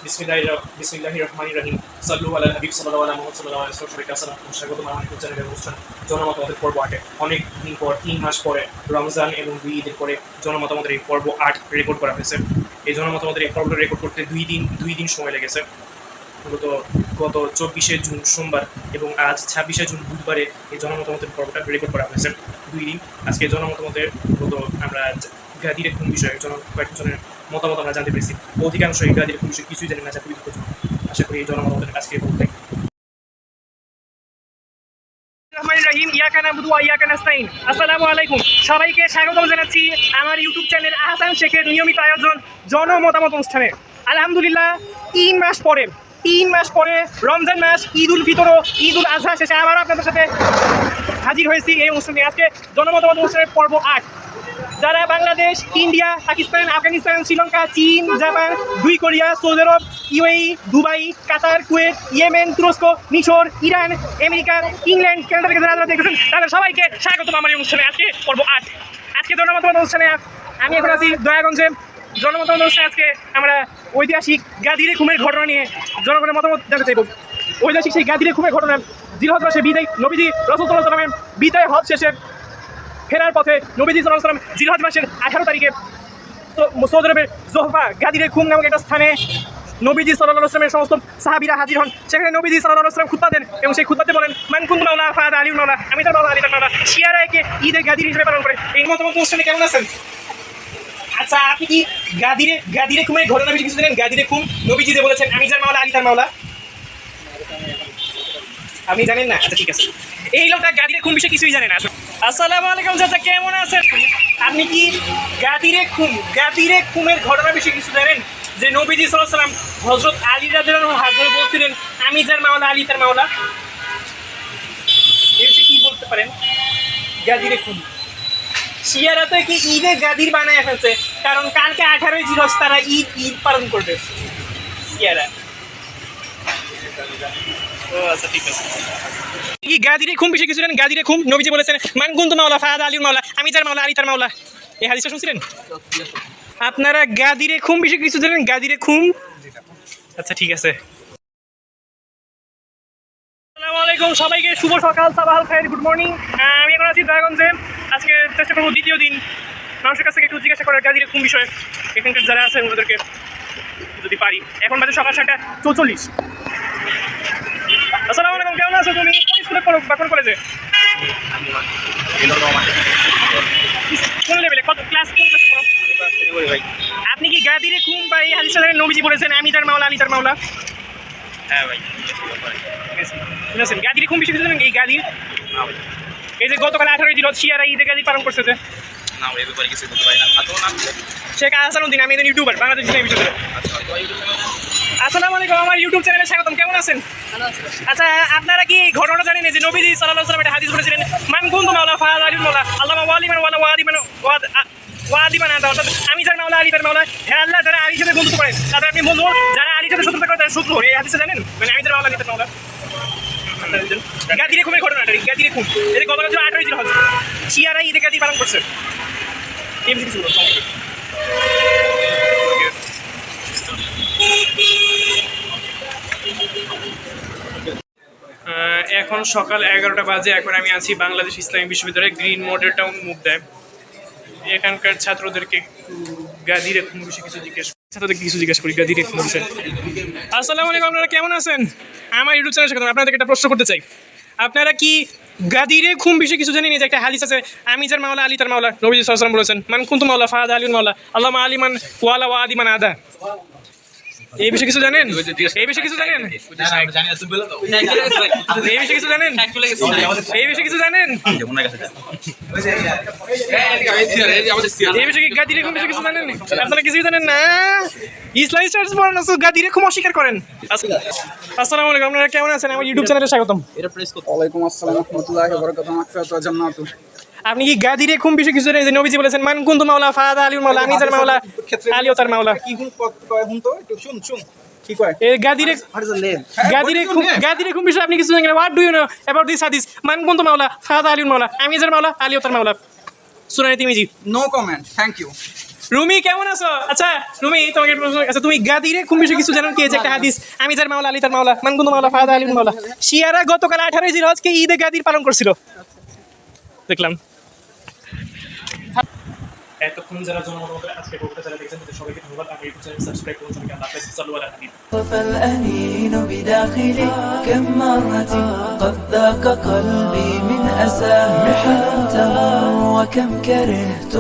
বিসমিল্লাহির রহমানির রহিম। সাল্লু আলা হাবিব সাল্লাল্লাহু আলাইহি ওয়াসাল্লাম। সবাইকে আসসালামু আলাইকুম, স্বাগতম আমার ইউটিউব চ্যানেলের অনুষ্ঠান জনমতামতের পর্ব 8-এ। অনেক দিন পর 3 মাস পরে রমজান এবং 2 ঈদের পরে জনমতামতের এই পর্ব 8 রেকর্ড করা হয়েছে। এই জনমতামতের এই পর্বটা রেকর্ড করতে 2 দিন সময় লেগেছে। মূলত গত 24শে জুন সোমবার এবং আজ 26শে জুন বুধবারে এই জনমতামতের পর্বটা রেকর্ড করা হয়েছে। 2 দিন। আজকে জনমতামতের মূলত আমরা গাদির খুন বিষয়ে কয়েকজনের মতামত আমরা জানতে পেরেছি। অধিকাংশ এই গাদির খুন বিষয়ে কিছুই জানি না, যা খুবই দুঃখজনক। আশা করি এই জনমতামতের আজকে বলতে আসসালামু আলাইকুম, সবাইকে স্বাগতম জানাচ্ছি আমার ইউটিউব চ্যানেল আহসান শেখের নিয়মিত আয়োজন জনমতামত অনুষ্ঠানে। আলহামদুলিল্লাহ 3 মাস পরে রমজান মাস, ঈদ উল ফিতর ও ঈদ উল আজহা শেষে আবারও আপনাদের সাথে হাজির হয়েছি এই অনুষ্ঠানে। আজকে জনমতামত অনুষ্ঠানের পর্ব 8। যারা বাংলাদেশ, ইন্ডিয়া, পাকিস্তান, আফগানিস্তান, শ্রীলঙ্কা, চীন, জাপান, 2 কোরিয়া, সৌদি আরব, ইউএই, দুবাই, কাতার, কুয়েত, ইয়েমেন, তুরস্ক, মিশর, ইরান, আমেরিকা, ইংল্যান্ড, কানাডা থেকে যারা দেখেছেন তাদের সবাইকে স্বাগতম আমার এই অনুষ্ঠানে। আজকে পর্ব 8। আজকে জনমতামত অনুষ্ঠানে আমি এখন আছি দয়াগঞ্জে। জনমতামত অনুষ্ঠানে আজকে আমরা ঐতিহাসিক গাদিরে খুনের ঘটনা নিয়ে জনগণের মতামত জানতে চাইব। ঐতিহাসিক সেই গাদিরে খুনের ঘটনা জিলহজ মাসে বিদায় নবীজি রাসূল সাল্লাল্লাহু আলাইহি ওয়াসাল্লামের বিদায় হজ শেষে ফেরার পথে নবীজি সাল্লাল্লাহু আলাইহি ওয়াসাল্লাম জিলহজ মাসের 18 তারিখে সৌদি আরবের জোহফা গাদিরে খুম নামক একটা স্থানে নবীজি সাল্লাল্লাহু আলাইহি ওয়াসাল্লামের সমস্ত সাহাবীরা হাজির হন। সেখানে নবীজি সাল্লাল্লাহু আলাইহি ওয়াসাল্লাম খুতবা দেন এবং সেই খুতবাতে বলেন, মান কুনতু মাওলা ফাহাদা আলিউল মাওলা, আমি তার মাওলা, আলী তার মাওলা। শিয়ারা একে ঈদের গাদির হিসেবে পালন করে। এই মতামত অনুষ্ঠানে কেমন আছেন? আচ্ছা, আপনি কি গাদিরে খুমের ঘটনা বেশি কিছু জানেন? গাদিরে খুম নবীজি যে বলেছেন আমি যার মাওলা, আলী তার মাওলা, আপনি জানেন না? আচ্ছা ঠিক আছে, এই লোকটা গাদিরে খুম বিষয়ে কিছুই জানে না। আসসালামু আলাইকুম চাচা, কেমন আছেন? আপনি কি গাদিরে খুমের ঘটনা বিষয়ে কিছু জানেন? যে নবীজি সাল্লাল্লাহু আলাইহি ওয়াসাল্লাম হযরত আলী রাদিয়াল্লাহু আনহু হাত ধরে বলছিলেন আমি যার মাওলা, আলী তার মাওলা। এই বিষয়ে কি বলতে পারেন? গাদিরে খুম শিয়ারা তো কি ঈদে গাদির বানায় ফেলছে, কারণ কালকে 18ই জিলহজ তারা ঈদ পালন করবে শিয়ারা। ও আচ্ছা ঠিক আছে। কি গাদিরে খুম বিষয়ে কিছু জানেন? গাদিরে খুম নবীজি বলেছেন মান কুনতু মাওলা ফাহাদা আলিউল মাওলা, আমি যার মাওলা, আলী তার মাওলা। এই হাদিসটা শুনছিলেন আপনারা? গাদিরে খুম বিষয়ে কিছু জানেন? গাদিরে খুম। আচ্ছা ঠিক আছে। আসসালামু আলাইকুম, সবাইকে শুভ সকাল, সাবাহাল খায়ের, গুড মর্নিং। আমি এখন আছি দয়াগঞ্জে। আজকে চেষ্টা করবো দ্বিতীয় দিন মানুষের কাছ থেকে একটু জিজ্ঞাসা করার গাদিরে খুম বিষয়ে, এখানকার যারা আছে ওদেরকে যদি পারি। এখন বাজে সকাল 7:44। আসসালামু আলাইকুম, কেমন আছো তুমি? কোন স্কুলে পড়ো বা কোন কলেজে? কোন লেভেলে, কত ক্লাস, কোন ক্লাসে পড়ো? আপনি কি গাদিরে খুম বা এই হাদিসে নবীজি বলেছেন আমি তার মাওলা, আলী তার মাওলা? হ্যাঁ ভাই, শুনেছেন গাদিরে খুম বিষয়ে কিছু জানেন? এই গাদির এই যে গতকাল 18ই জিলহজ শিয়ারা ঈদে গাদির পালন করছে যে, না এই ব্যাপারে কিছু বলতে পারি না। শেখ আহসানুদ্দিন, আমি একজন ইউটিউবার, বাংলাদেশ ইসলামী ভিডিও। আসসালামু আলাইকুম, আমার ইউটিউব চ্যানেলে স্বাগতম। কেমন আছেন? আচ্ছা, আপনারা কি ঘটনাটা জানেন যে নবীজি সাল্লাল্লাহু আলাইহি ওয়াসাল্লাম একটা হাদিস বলেছিলেন মান কুনতু মাওলা ফাহাদা আলিউল মাওলা, আল্লামা ওয়ালিমান ওয়ালা ওয়াদিমান আদা, অর্থাৎ আমি যার মাওলা, আলী তার মাওলা। হ্যাঁ আল্লাহ, যারা আলীর সাথে বন্ধুত্ব করেন তাদের আপনি বন্ধু, যারা আলীর সাথে শত্রুতা করে তারা শত্রু। এই হাদিসটা জানেন? মানে আমি যার মাওলা, আলী তার মাওলা। গাদিরে খুমের ঘটনাটা, গাদিরে খুম এই যে গতকাল 18ই জিলহজ শিয়ারা ঈদে গাদি পালন করছে। এখন সকাল 11টা বাজে। এখন আমি আছি বাংলাদেশ ইসলামী বিশ্ববিদ্যালয়ে, গ্রিন মডেল টাউন মুগদায়। এখানকার ছাত্রদেরকে গাদিরে খুন বিষয়ে কিছু জিজ্ঞেস করি। গাদিরে খুন বিষয়ে। আসসালামু আলাইকুম, আপনারা কেমন আছেন? আমার ইউটিউব চ্যানেল সাথে আপনাদেরকে একটা প্রশ্ন করতে চাই। আপনারা কি গাদিরে খুন বিষয়ে কিছু জানেন? যে একটা হাদিস আছে আমি যার মাওলা, আলী তার মাওলা, নবী সাল্লাল্লাহু আলাইহি ওয়াসাল্লাম বলেছেন মান কুনতু মাওলা ফাহাদা আলিউল মাওলা, আল্লামা আলিমান ওয়ালা ওয়াদিমান আদা। এই বিষয়ে কিছু জানেন? এই বিষয়ে কিছু জানেন? এই বিষয়ে কিছু জানেন? এই বিষয়ে কিছু জানেন? এই বিষয়ে গাদিরে খুন বিষয়ে কিছু জানেন? আপনারা কিছুই জানেন না? ইসলামিক স্টাডিজ পড়ানো গাদিরে খুন অস্বীকার করেন। আসসালামু আলাইকুম, আপনারা কেমন আছেন? আমার ইউটিউব চ্যানেলে স্বাগতম। ওয়ালাইকুম আসসালাম ওয়া রাহমাতুল্লাহি ওয়া বারাকাতুহু। মাগফিরাতু ওয়া জান্নাতু। আপনি কি গাদিরে খুন বিষয়ে কিছু জানেন? যে নবীজি বলেছেন মান কুনতু মাওলা ফাহাদা আলিউল মাওলা, আমি যার মাওলা, আলী তার মাওলা। কি কয় হুন তো একটু শুন কি কয়? এই গাদিরে খুন বিষয়ে আপনি কিছু জানেন? What do you know about this হাদিস মান কুনতু মাওলা ফাহাদা আলিউল মাওলা, আমি যার মাওলা, আলী তার মাওলা? সূরা তিরমিজি। No comment, thank you. Rumi কেমন আছো? আচ্ছা রুমি, তোমাকে একটা প্রশ্ন, আচ্ছা তুমি গাদিরে খুব বেশি কিছু জানো কি? এই যে একটা হাদিস, আমি যার মাওলা আলী তার মাওলা, মানকুন মাওলা ফাহাদ আলী মাওলা। শিয়ারা গতকাল 18 জিলহজকে ঈদে গাদির পালন করছিল, দেখলাম। এতক্ষণ যারা জনমত আজকে বলতে যারা দেখছেন তাদের সবাইকে ধন্যবাদ। আমি ইউটিউব চ্যানেল সাবস্ক্রাইব করুন, সবাইকে আল্লাহ হাফেজ, সাল্লু আলা হাবিব। فالأنين بداخلي كم مرة قد ذاق قلبي من أساه محنت وكم كرهت